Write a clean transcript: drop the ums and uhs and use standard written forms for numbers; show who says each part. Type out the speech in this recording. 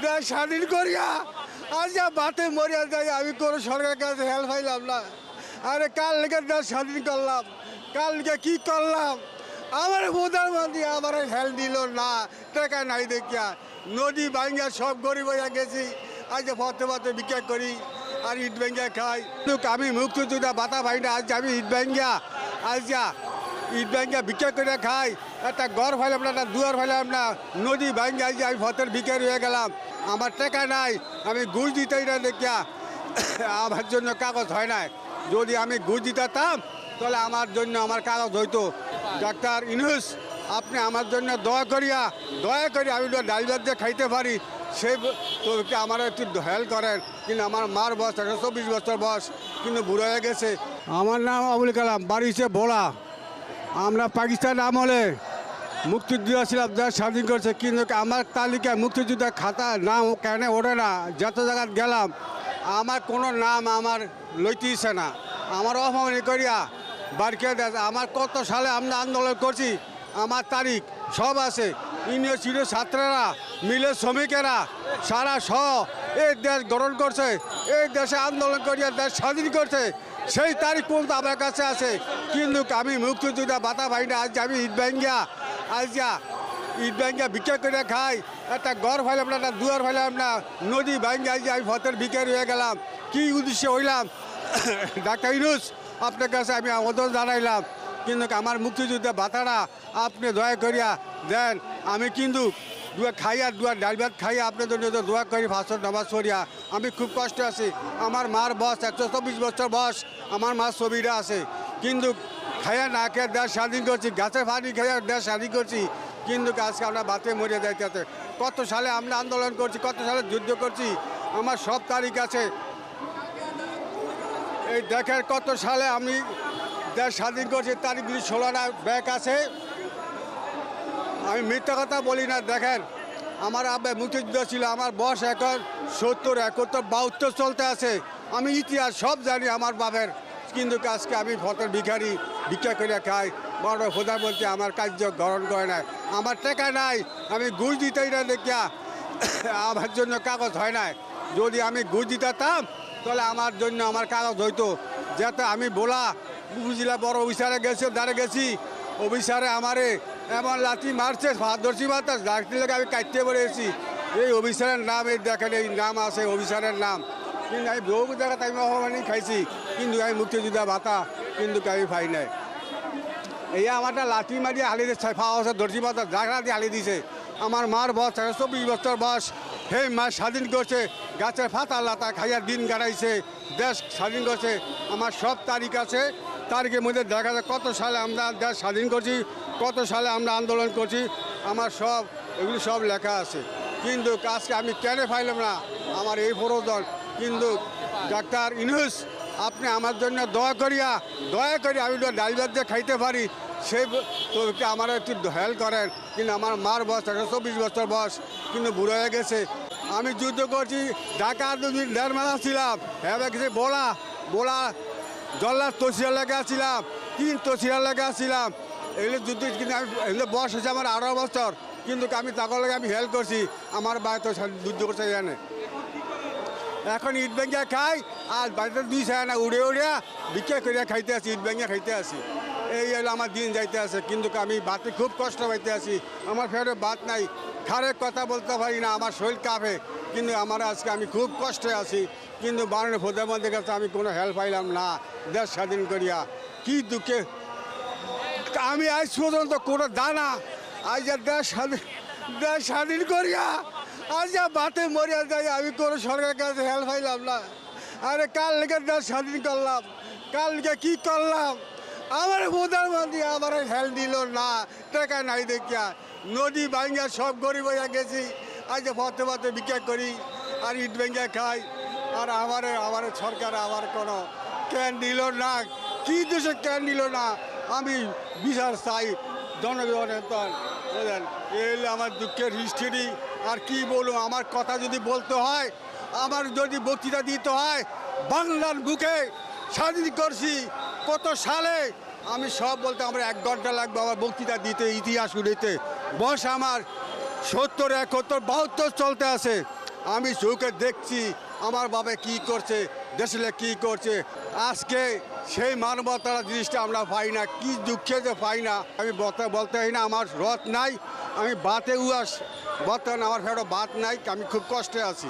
Speaker 1: দেশ স্বাধীন করিয়া আর যা বাতে মরিয়া যায় আমি কোনো সরকারের কাছে হেল্প পাইলাম না। আরে কাল লেগে দেশ স্বাধীন করলাম, কাল লেগে কি করলাম? আমার প্রধানমন্ত্রী আমার হেল্প দিল না, টাকা নাই দেখিয়া নদী ভাঙ্গা সব গরিব হইয়া গেছি। আজ পথে পথে ভিক্ষা করি আর ইট ভাঙ্গা খাই। কিন্তু আমি মুক্তিযোদ্ধা বাতা ভাই না, আজ আমি ইট ভাঙ্গা আজ যা ইট ভাঙ্গা ভিক্ষা করে খাই। একটা ঘর ফাইলাম না, একটা দুয়ার ফাইলাম না, নদী ভাঙ্গা আজ আমি পথের ভিক্ষারি হয়ে গেলাম। আমার টাকা নাই, আমি ঘুষ দিতেই না দেখিয়া আমার জন্য কাগজ হয় না। যদি আমি ঘুষ দিতাম তাহলে আমার জন্য আমার কাগজ হইতো। ডাক্তার ইউনূস, আপনি আমার জন্য দয়া করি আমি ডাল ভাত দিয়ে খাইতে পারি, সেই তো আমার একটু হেল্প করেন। কিন্তু আমার মার বয়স 124 বছর বয়স, কিন্তু বুড়ো হয়ে গেছে। আমার নাম আবুল কালাম, বাড়ি হচ্ছে বোড়া। আমরা পাকিস্তান আমলে মুক্তিযোদ্ধা ছিলাম, দেশ স্বাধীন করছে, কিন্তু আমার তালিকায় মুক্তিযোদ্ধা খাতা নাম কেন ওঠে না। যত জায়গায় গেলাম আমার কোনো নাম আমার লইতেছে না। আমার অপমানি করিয়া বাড়িকে দেয়। আমার কত সালে আমরা আন্দোলন করছি, আমার তারিখ সব আছে। ইউনিভার্সিটির ছাত্ররা মিলে শ্রমিকেরা সারা এই দেশ গঠন করছে, এই দেশে আন্দোলন করিয়া দেশ স্বাধীন করছে, সেই তারিখ পর্যন্ত আমার কাছে আছে। কিন্তু আমি মুক্তিযোদ্ধা বাতা ভাই না, আজ আমি ইট ভাঙ্গা ইট ভাঙ্গা ভিক্ষা করে খাই। একটা ঘর ফাইলাম না, একটা দুয়ার ফাইলাম না, নদী ভাঙ্গা আজ আমি পথের ভিখারি হয়ে গেলাম। কি উদ্দেশ্যে হইলাম? ডাক্তার ইউনূস, আপনার কাছে আমি আবেদন জানাইলাম, কিন্তু আমার মুক্তিযুদ্ধের ভাতাটা আপনি দয়া করিয়া দেন। আমি কিন্তু খাইয়া ডাল ভাত খাইয়া আপনাদের জন্য দোয়া করি, ফাঁসর নামাজ পড়িয়া। আমি খুব কষ্ট আছি। আমার মার বয়স 124 বছর বয়স, আমার মার ছবিটা আছে। কিন্তু খাইয়া না খেয়ে দেশ স্বাধীন করছি, গাছের পানি খাইয়া দেশ স্বাধীন করছি, কিন্তু আজকে আমরা বাতে মরে যাইতে। কত সালে আমরা আন্দোলন করছি, কত সালে যুদ্ধ করছি, আমার সব তারিখ আছে। এই দেখেন কত সালে আমি দেশ স্বাধীন করছি, তারিখগুলি 16টা ব্যাগ আছে। আমি মিথ্যা কথা বলি না। দেখেন আমার আব্বা মুক্তিযুদ্ধ ছিল, আমার বয়স এখন 70, 71, 72 চলতে আছে। আমি ইতিহাস সব জানি আমার বাপের, কিন্তু আজকে আমি পথের ভিখারি, ভিক্ষা করে খাই। বড় প্রধানমন্ত্রী আমার কার্য গ্রহণ করে না, আমার টাকা নাই, আমি ঘুষ দিতেই না দেখিয়া আমার জন্য কাগজ হয় না। যদি আমি ঘুষ দিতাম তাহলে আমার জন্য আমার কাগজ হইতো। যাতে আমি বলা উপজেলা বড় অফিসারে গেছি, অফিসারে আমারে এমন লাঠি মারছে, দর্শি বাতাস ডাকতে লেগে আমি কাটতে পেরেছি। এই অফিসারের নাম, এই দেখেন এই নাম আছে অফিসারের নাম। কিন্তু আমি বহু জায়গাতে আমি অপমানি খাইছি, কিন্তু আমি মুক্তিযোদ্ধা ভাতা কিন্তু আমি পাই নাই। এই আমারটা লাঠি মারিয়ে হালি দিচ্ছে, ফাওয়া দর্শি বাতাস জাগড়া দিয়ে হালি দিছে। আমার মার বয়স 124 বছর বয়স, সেই মা স্বাধীন করছে, গাছের ফাতা লাতা খাইয়া দিন কাটাইছে, দেশ স্বাধীন করছে। আমার সব তারিখ আছে, তারিখের মধ্যে দেখা যায় কত সালে আমরা দেশ স্বাধীন করছি, কত সালে আমরা আন্দোলন করছি, আমার সব এগুলি সব লেখা আছে। কিন্তু আজকে আমি কেন পাইলাম না, আমার এই প্রয়োজন। কিন্তু ডাক্তার ইউনূস, আপনি আমার জন্য দয়া করি আমি ডাল ভাত দিয়ে খাইতে পারি, সেই তো আমার একটু হেল্প করেন। কিন্তু আমার মার বয়স 124 বছর বয়স, কিন্তু বুড়ো হয়ে গেছে। আমি যুদ্ধ করছি, ঢাকা 1.5 মাস ছিলাম, হ্যাঁ গেছে বোলা জল্লাদ তসিরা লেগে ছিলাম, 3 তসিরা লেগে ছিলাম। এগুলো যুদ্ধ, কিন্তু আমি এগুলো বয়স হয়েছে আমার 18 বছর, কিন্তু আমি তাকে লাগে আমি হেল্প করছি। আমার বাড়িতে যুদ্ধ করছে জানে। এখন ইট ভেঙে খাই, আর বাড়িতে 2 না উড়ে ভিক্ষা করিয়া খাইতে আসি, ইট ভেঙে খাইতে আসি। এই হলো আমার দিন যাইতে আছে। কিন্তু আমি বাতে খুব কষ্ট পাইতে আছি, আমার ফেরে বাত নাই, খারেক কথা বলতে পারি না, আমার শরীর কাঁপে। কিন্তু আমার আজকে আমি খুব কষ্টে আছি, কিন্তু মাননীয় প্রধানমন্ত্রীর কাছে আমি কোনো হেল্প পাইলাম না দেশ স্বাধীন করিয়া। কি দুঃখে আমি আজ পর্যন্ত কোনো দানা, আজ দেশ স্বাধীন করিয়া আজ যা বাতে মরিয়া যায় আমি কোনো সরকারের কাছে হেল্প পাইলাম না। আরে কাল লেগে দেশ স্বাধীন করলাম, কাল লেগে কি করলাম? আমার প্রধানমন্ত্রী আমার হেল্প দিল না, টাকা নাই দেখিয়া নদী ভাঙ্গা সব গরিব হইয়া গেছি। আজ পথে পথে ভিক্ষা করি আর ইট ভেঙ্গা খাই। আর আমার সরকার আমার কোনো ক্যান দিল না, কি দেশে ক্যান দিল না। আমি বিচার চাই জনগণের তন, বুঝলেন? এই আমার দুঃখের হিস্ট্রি। আর কি বলুন, আমার কথা যদি বলতে হয়, আমার যদি বক্তৃতা দিতে হয়, বাংলার বুকে স্বাধীন করছি কত সালে, আমি সব বলতে আমার 1 ঘন্টা লাগবে আমার বক্তৃতা দিতে, ইতিহাস উড়িতে। বয়স আমার 70, 71, 72 চলতে আছে। আমি চোখে দেখছি আমার বাবা কি করছে, দেশে কি করছে। আজকে সেই মানবতার জিনিসটা আমরা পাই না, কি দুঃখে যে পাই না। আমি বলতে হয় না, আমার রথ নাই, আমি বাতে উয়াস বর্তমানে আমার ফেরো বাত নাই, আমি খুব কষ্টে আছি।